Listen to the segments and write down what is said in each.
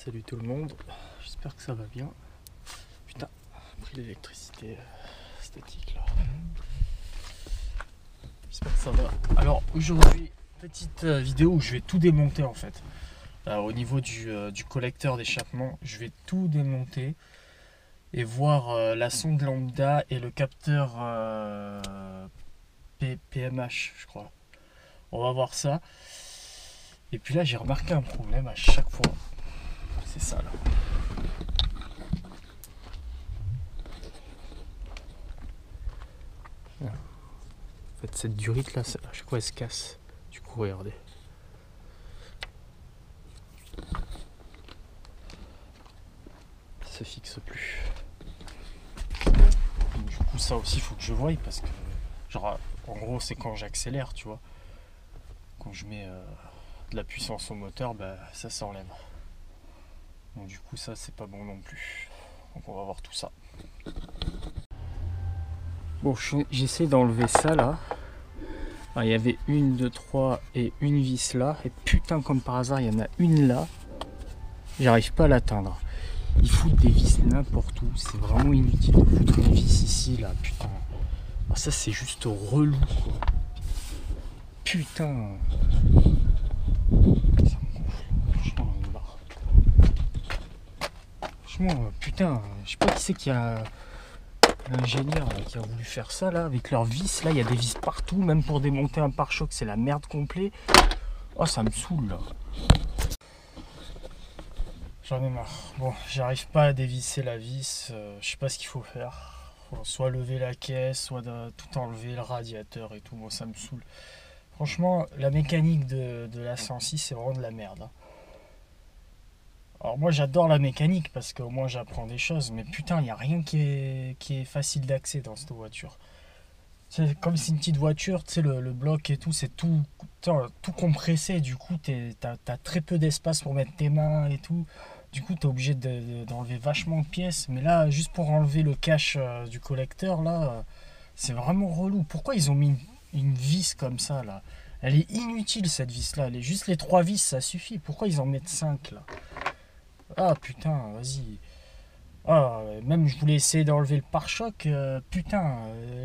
Salut tout le monde, j'espère que ça va bien. Putain, pris l'électricité statique là. J'espère que ça va. Alors aujourd'hui, petite vidéo où je vais tout démonter en fait. Au niveau du collecteur d'échappement, je vais tout démonter et voir la sonde lambda et le capteur PMH, je crois. On va voir ça. Et puis là, j'ai remarqué un problème à chaque fois. C'est ça là. En fait, cette durite là, à chaque fois elle se casse. Du coup, regardez. Ça se fixe plus. Donc, du coup, ça aussi, il faut que je voie parce que, genre, en gros, c'est quand j'accélère, tu vois. Quand je mets de la puissance au moteur, bah, ça s'enlève. Donc du coup ça c'est pas bon non plus. Donc on va voir tout ça. Bon, j'essaie d'enlever ça là. Il y avait 1, 2, 3 et une vis là. Et putain, comme par hasard, il y en a une là. J'arrive pas à l'atteindre. Ils foutent des vis n'importe où. C'est vraiment inutile de foutre une vis ici là. Putain. Alors ça c'est juste relou quoi. Putain. Putain, je sais pas qui c'est qui a l'ingénieur qui a voulu faire ça là avec leurs vis. Là, il y a des vis partout, même pour démonter un pare-choc, c'est la merde complet. Oh, ça me saoule là. J'en ai marre. Bon, j'arrive pas à dévisser la vis. Je sais pas ce qu'il faut faire. Faut soit lever la caisse, soit tout enlever, le radiateur et tout. Moi, ça me saoule. Franchement, la mécanique de la 106, c'est vraiment de la merde. Hein. Alors moi j'adore la mécanique parce qu'au moins j'apprends des choses, mais putain il n'y a rien qui est facile d'accès dans cette voiture. C'est comme c'est une petite voiture, tu sais le bloc et tout, c'est tout compressé, du coup t'as très peu d'espace pour mettre tes mains et tout. Du coup t'es obligé d'enlever vachement de pièces, mais là juste pour enlever le cache du collecteur là, c'est vraiment relou. Pourquoi ils ont mis une vis comme ça là? Elle est inutile cette vis là, elle est juste les 3 vis ça suffit. Pourquoi ils en mettent 5 là? Ah putain, vas-y. Ah, même je voulais essayer d'enlever le pare-choc. Putain,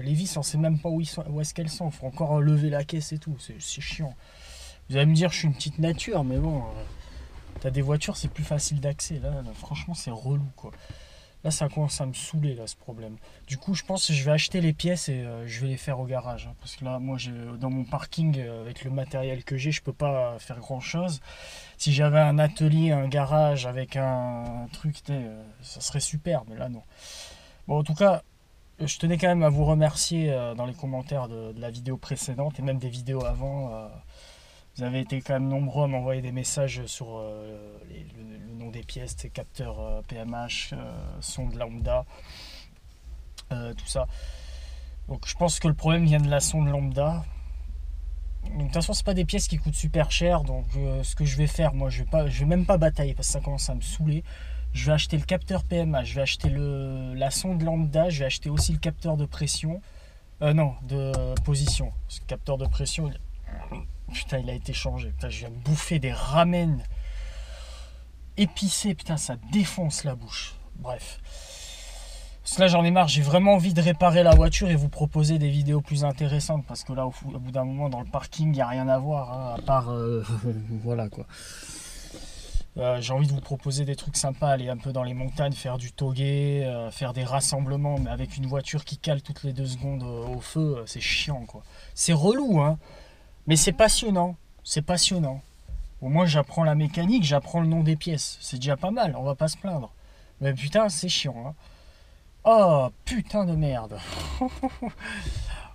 les vis, on sait même pas où est-ce qu'elles sont. Faut encore lever la caisse et tout. C'est chiant. Vous allez me dire, je suis une petite nature, mais bon, t'as des voitures, c'est plus facile d'accès. Là, franchement, c'est relou quoi. Là, ça commence à me saouler là ce problème. Du coup, je pense que je vais acheter les pièces et je vais les faire au garage. Hein, parce que là, moi, dans mon parking, avec le matériel que j'ai, je peux pas faire grand chose. Si j'avais un atelier, un garage avec un truc, ça serait super, mais là non. Bon, en tout cas, je tenais quand même à vous remercier dans les commentaires de la vidéo précédente et même des vidéos avant. Vous avez été quand même nombreux à m'envoyer des messages sur le nom des pièces, capteurs PMH, sonde lambda, tout ça. Donc je pense que le problème vient de la sonde lambda. De toute façon, c'est pas des pièces qui coûtent super cher, donc ce que je vais faire, moi, je vais même pas batailler parce que ça commence à me saouler. Je vais acheter le capteur PMH, je vais acheter la sonde lambda, je vais acheter aussi le capteur de pression, non, de position. Ce capteur de pression, putain, il a été changé. Putain, je viens de bouffer des ramen épicés, putain, ça défonce la bouche. Bref. Parce que là j'en ai marre, j'ai vraiment envie de réparer la voiture et vous proposer des vidéos plus intéressantes parce que là au bout d'un moment dans le parking il n'y a rien à voir hein, à part voilà quoi. J'ai envie de vous proposer des trucs sympas, aller un peu dans les montagnes, faire du togé, faire des rassemblements mais avec une voiture qui cale toutes les 2 secondes au feu, c'est chiant quoi. C'est relou hein, mais c'est passionnant, c'est passionnant. Au moins j'apprends la mécanique, j'apprends le nom des pièces, c'est déjà pas mal, on va pas se plaindre. Mais putain c'est chiant hein. Oh putain de merde.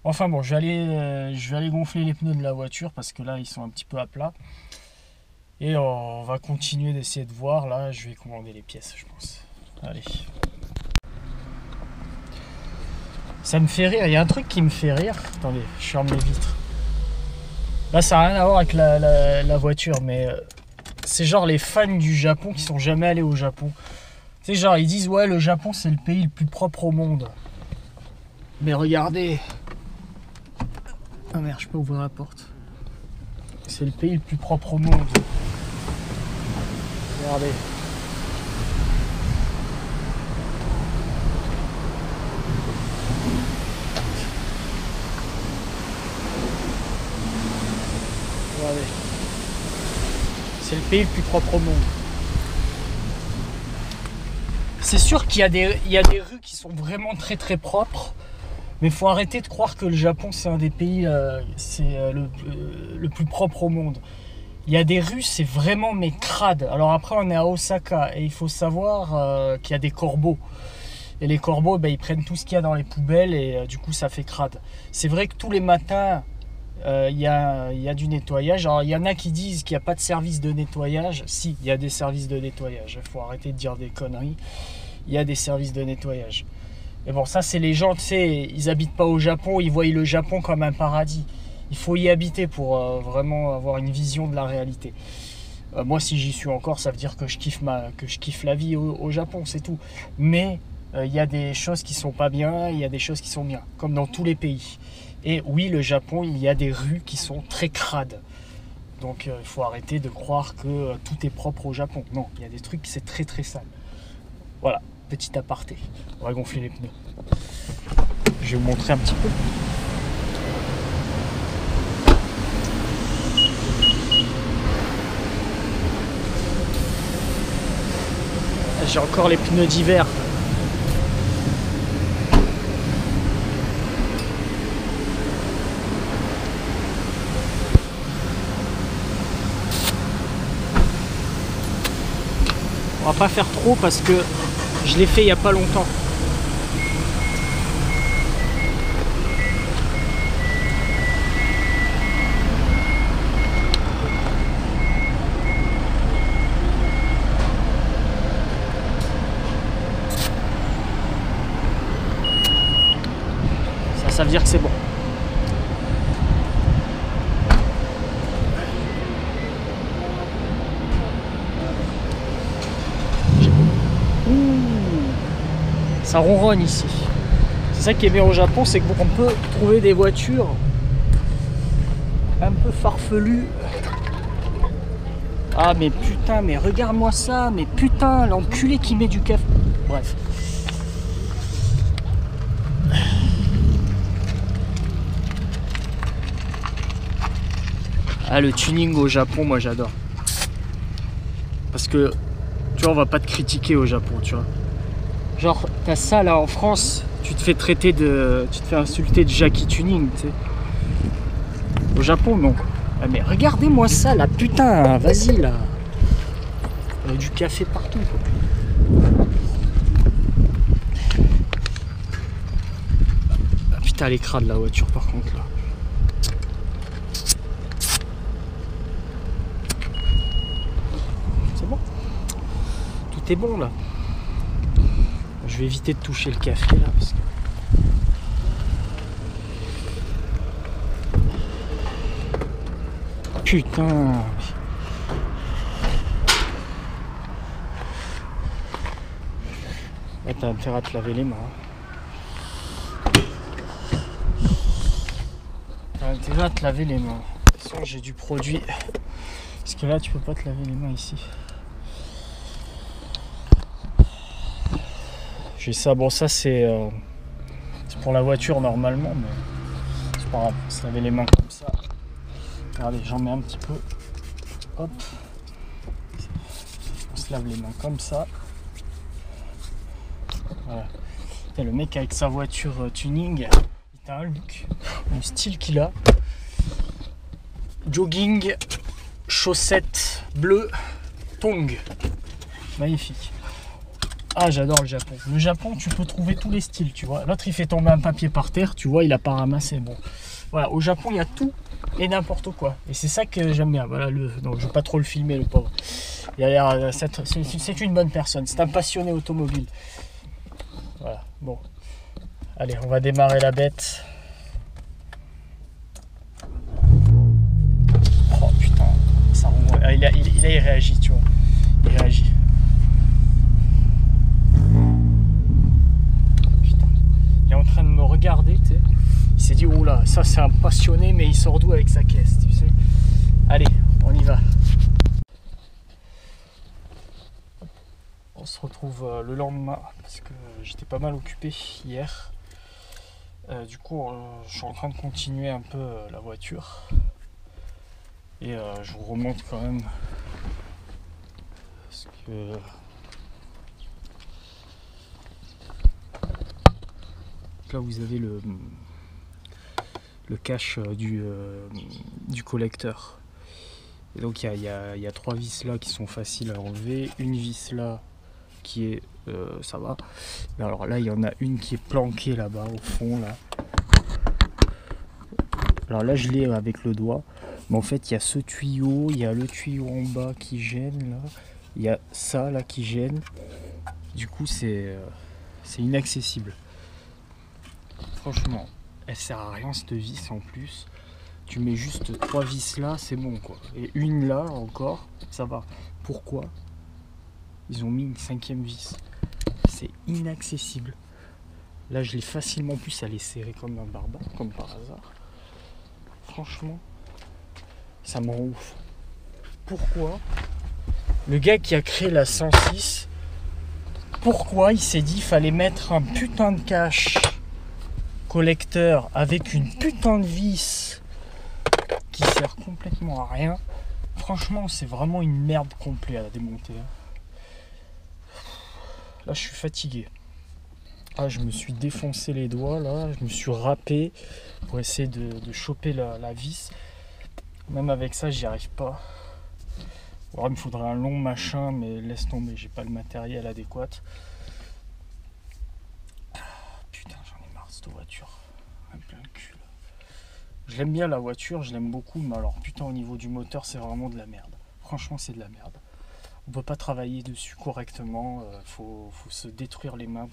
Enfin bon, je vais aller gonfler les pneus de la voiture parce que là ils sont un petit peu à plat. Et on va continuer d'essayer de voir. Là, je vais commander les pièces, je pense. Allez. Ça me fait rire. Il y a un truc qui me fait rire. Attendez, je ferme les vitres. Là, ça n'a rien à voir avec la voiture, mais c'est genre les fans du Japon qui sont jamais allés au Japon. Tu sais, genre, ils disent, ouais, le Japon, c'est le pays le plus propre au monde. Mais regardez. Ah merde, je peux ouvrir la porte. C'est le pays le plus propre au monde. Regardez. C'est le pays le plus propre au monde. C'est sûr qu'il y a des rues qui sont vraiment très très propres. Mais il faut arrêter de croire que le Japon c'est un des pays le plus propre au monde. Il y a des rues, c'est vraiment mais crade. Alors après on est à Osaka et il faut savoir qu'il y a des corbeaux. Et les corbeaux, ils prennent tout ce qu'il y a dans les poubelles et du coup ça fait crade. C'est vrai que tous les matins, il y a du nettoyage. Alors il y en a qui disent qu'il n'y a pas de service de nettoyage. Si, il y a des services de nettoyage. Il faut arrêter de dire des conneries. Il y a des services de nettoyage. Et bon, ça c'est les gens, tu sais, ils habitent pas au Japon, ils voient le Japon comme un paradis. Il faut y habiter pour vraiment avoir une vision de la réalité. Moi, si j'y suis encore, ça veut dire que je kiffe la vie au Japon, c'est tout. Mais il y a des choses qui sont pas bien, il y a des choses qui sont bien, comme dans tous les pays. Et oui, le Japon, il y a des rues qui sont très crades. Donc il faut arrêter de croire que tout est propre au Japon. Non, il y a des trucs qui c'est très très sale. Voilà. Petit aparté, on va gonfler les pneus. Je vais vous montrer un petit peu. J'ai encore les pneus d'hiver. On va pas faire trop parce que je l'ai fait il n'y a pas longtemps. Ça veut dire que c'est bon. Ça ronronne ici. C'est ça qui est bien au Japon, c'est qu'on peut trouver des voitures un peu farfelues. Ah mais putain, mais regarde-moi ça, mais putain, l'enculé qui met du café. Bref. Ah, le tuning au Japon, moi j'adore. Parce que, tu vois, on va pas te critiquer au Japon, tu vois. Genre, t'as ça là en France, tu te fais insulter de Jackie Tuning, tu sais. Au Japon, non. Ah, mais regardez-moi ça là, putain, vas-y là. Il y a du café partout, quoi. Ah, putain, elle est crade la voiture par contre là. C'est bon. Tout est bon là. Je vais éviter de toucher le café là parce que... Putain. Là t'as intérêt à te laver les mains. T'as intérêt à te laver les mains. De toute façon j'ai du produit. Parce que là tu peux pas te laver les mains ici. J'ai ça, bon ça c'est pour la voiture normalement, mais c'est pas grave, on se laver les mains comme ça. Regardez, j'en mets un petit peu. Hop. On se lave les mains comme ça. Voilà. Et le mec avec sa voiture tuning, il a un look, le style qu'il a. Jogging, chaussettes bleues, tongs. Magnifique. Ah, j'adore le Japon. Le Japon, tu peux trouver tous les styles, tu vois. L'autre, il fait tomber un papier par terre, tu vois, il a pas ramassé. Bon, voilà, au Japon, il y a tout et n'importe quoi. Et c'est ça que j'aime bien. Voilà, donc je vais pas trop le filmer, le pauvre. Il a l'air, c'est une bonne personne. C'est un passionné automobile. Voilà, bon. Allez, on va démarrer la bête. Oh putain, ça ronronne. Ah, il réagit, tu vois. Il réagit. Il est en train de me regarder, tu sais. Il s'est dit, oh là, ça c'est un passionné, mais il sort d'où avec sa caisse, tu sais. Allez, on y va. On se retrouve le lendemain, parce que j'étais pas mal occupé hier. Du coup, je suis en train de continuer un peu la voiture. Et je vous remonte quand même parce que là vous avez le cache du collecteur. Et donc il y a 3 vis là qui sont faciles à enlever, une vis là qui est ça va. Mais alors là il y en a une qui est planquée là-bas au fond là. Alors là je l'ai avec le doigt, mais en fait il y a ce tuyau, il y a le tuyau en bas qui gêne là, il y a ça là qui gêne. Du coup c'est inaccessible. Franchement, elle sert à rien cette vis en plus. Tu mets juste 3 vis là, c'est bon quoi. Et une là encore, ça va. Pourquoi ils ont mis une 5e vis? C'est inaccessible. Là je l'ai facilement pu, ça les serrer comme un barbare, comme par hasard. Franchement, ça me rend ouf. Pourquoi le gars qui a créé la 106, pourquoi il s'est dit qu'il fallait mettre un putain de cache collecteur avec une putain de vis qui sert complètement à rien? Franchement, c'est vraiment une merde complète à démonter. Là, je suis fatigué. Ah, je me suis défoncé les doigts là, je me suis râpé pour essayer de choper la vis. Même avec ça, j'y arrive pas. Alors, il me faudrait un long machin, mais laisse tomber, j'ai pas le matériel adéquat. Putain, j'en ai marre de cette voiture. Plein le cul, là. Je l'aime bien la voiture, je l'aime beaucoup, mais alors putain, au niveau du moteur, c'est vraiment de la merde. Franchement, c'est de la merde. On peut pas travailler dessus correctement, faut se détruire les mains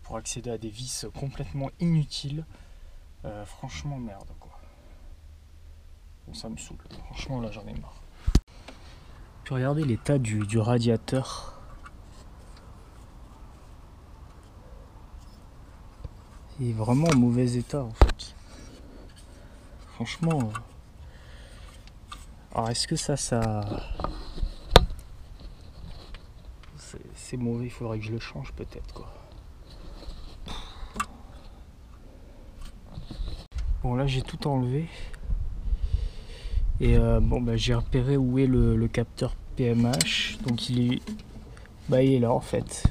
pour accéder à des vis complètement inutiles. Franchement, merde quoi. Bon, ça me saoule. Franchement, là, j'en ai marre. Puis regardez l'état du radiateur. Il est vraiment en mauvais état en fait. Franchement. Alors est-ce que ça c'est mauvais, il faudrait que je le change peut-être quoi. Bon là j'ai tout enlevé. Et bon bah j'ai repéré où est le capteur PMH. Donc il est là en fait.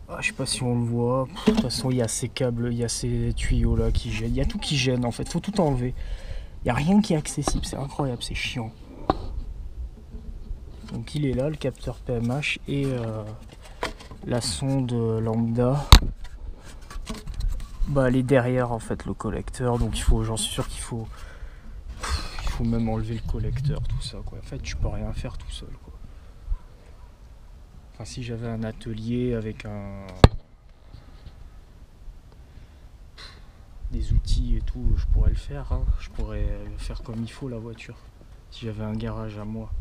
Ah, je sais pas si on le voit. De toute façon il y a ces câbles, il y a ces tuyaux là qui gênent. Il y a tout qui gêne en fait, faut tout enlever. Il n'y a rien qui est accessible, c'est incroyable, c'est chiant. Donc il est là le capteur PMH et la sonde lambda. Bah elle est derrière en fait le collecteur, donc j'en suis sûr qu'il faut même enlever le collecteur, tout ça quoi. En fait je peux rien faire tout seul quoi. Enfin si j'avais un atelier avec des outils et tout, je pourrais le faire, hein. Je pourrais faire comme il faut la voiture si j'avais un garage à moi.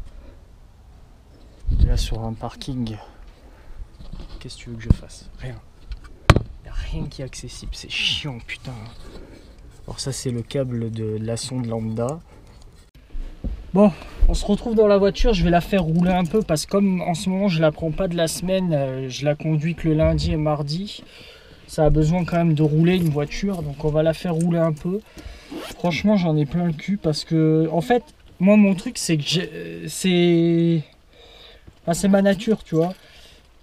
Là sur un parking, qu'est-ce que tu veux que je fasse? Rien. Il n'y a rien qui est accessible, c'est chiant putain. Alors ça c'est le câble de la sonde lambda. Bon, on se retrouve dans la voiture, je vais la faire rouler un peu parce que comme en ce moment je la prends pas de la semaine, je la conduis que le lundi et mardi. Ça a besoin quand même de rouler une voiture, donc on va la faire rouler un peu. Franchement j'en ai plein le cul parce que en fait moi mon truc c'est que c'est ma nature tu vois.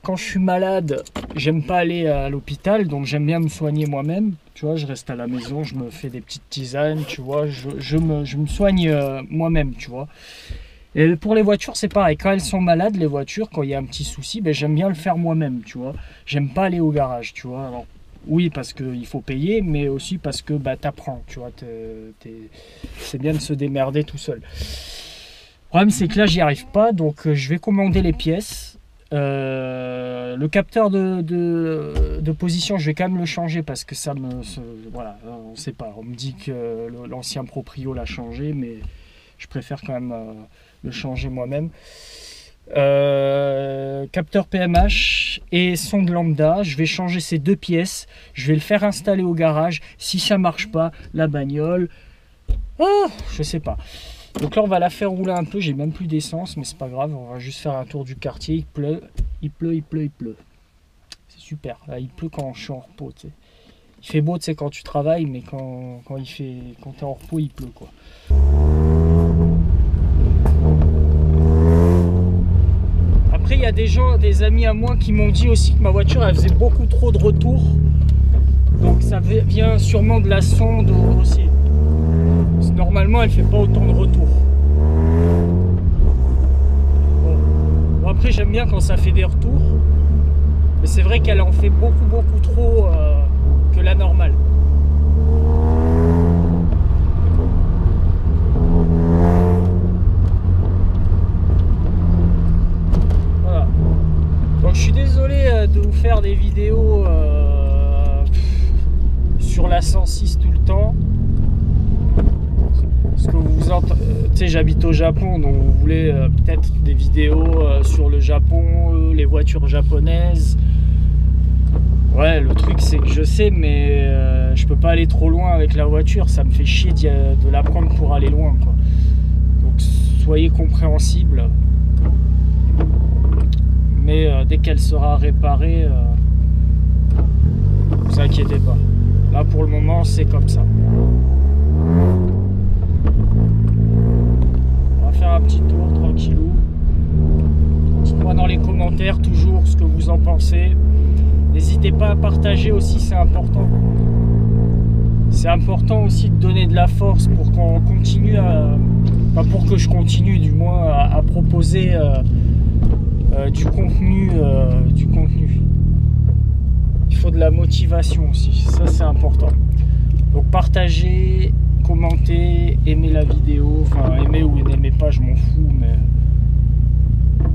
Quand je suis malade, j'aime pas aller à l'hôpital, donc j'aime bien me soigner moi-même. Tu vois, je reste à la maison, je me fais des petites tisanes, tu vois, je me soigne moi-même, tu vois. Et pour les voitures, c'est pareil. Quand elles sont malades, les voitures, quand il y a un petit souci, ben, j'aime bien le faire moi-même, tu vois. J'aime pas aller au garage, tu vois. Alors, oui, parce qu'il faut payer, mais aussi parce que bah, t'apprends, tu vois. C'est bien de se démerder tout seul. Le problème, c'est que là, j'y arrive pas, donc je vais commander les pièces. Le capteur de position, je vais quand même le changer parce que voilà, on sait pas. On me dit que l'ancien proprio l'a changé, mais je préfère quand même le changer moi-même. Capteur PMH et sonde lambda, je vais changer ces 2 pièces. Je vais le faire installer au garage. Si ça marche pas, la bagnole, je sais pas. Donc là on va la faire rouler un peu, j'ai même plus d'essence mais c'est pas grave, on va juste faire un tour du quartier, il pleut. C'est super, là il pleut quand je suis en repos, tu sais. Il fait beau tu sais quand tu travailles mais quand t'es en repos il pleut quoi. Après, il y a des amis à moi qui m'ont dit aussi que ma voiture, elle faisait beaucoup trop de retours. Donc ça vient sûrement de la sonde aussi. Parce que normalement, elle fait pas autant de retours. Bon, après, j'aime bien quand ça fait des retours. Mais c'est vrai qu'elle en fait beaucoup trop que la normale. Voilà. Donc je suis désolé de vous faire des vidéos sur la 106 tout le temps. Parce que vous entendez, tu sais, j'habite au Japon, donc vous voulez peut-être des vidéos sur le Japon, les voitures japonaises. Ouais, le truc c'est que je sais, mais je peux pas aller trop loin avec la voiture, ça me fait chier de la prendre pour aller loin, quoi. Donc soyez compréhensibles. Mais dès qu'elle sera réparée, vous inquiétez pas. Là pour le moment c'est comme ça. On va faire un petit tour tranquillou. Dites-moi dans les commentaires toujours ce que vous en pensez. N'hésitez pas à partager aussi, c'est important. C'est important aussi de donner de la force pour qu'on continue à... Enfin, pour que je continue du moins à proposer du contenu. Il faut de la motivation aussi, ça c'est important. Donc partagez, commentez, aimez la vidéo. Enfin aimez ou n'aimez pas, je m'en fous, mais...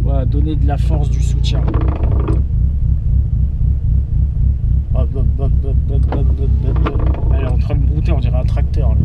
Voilà, donnez de la force, du soutien. Elle est en train de brouter, on dirait un tracteur là.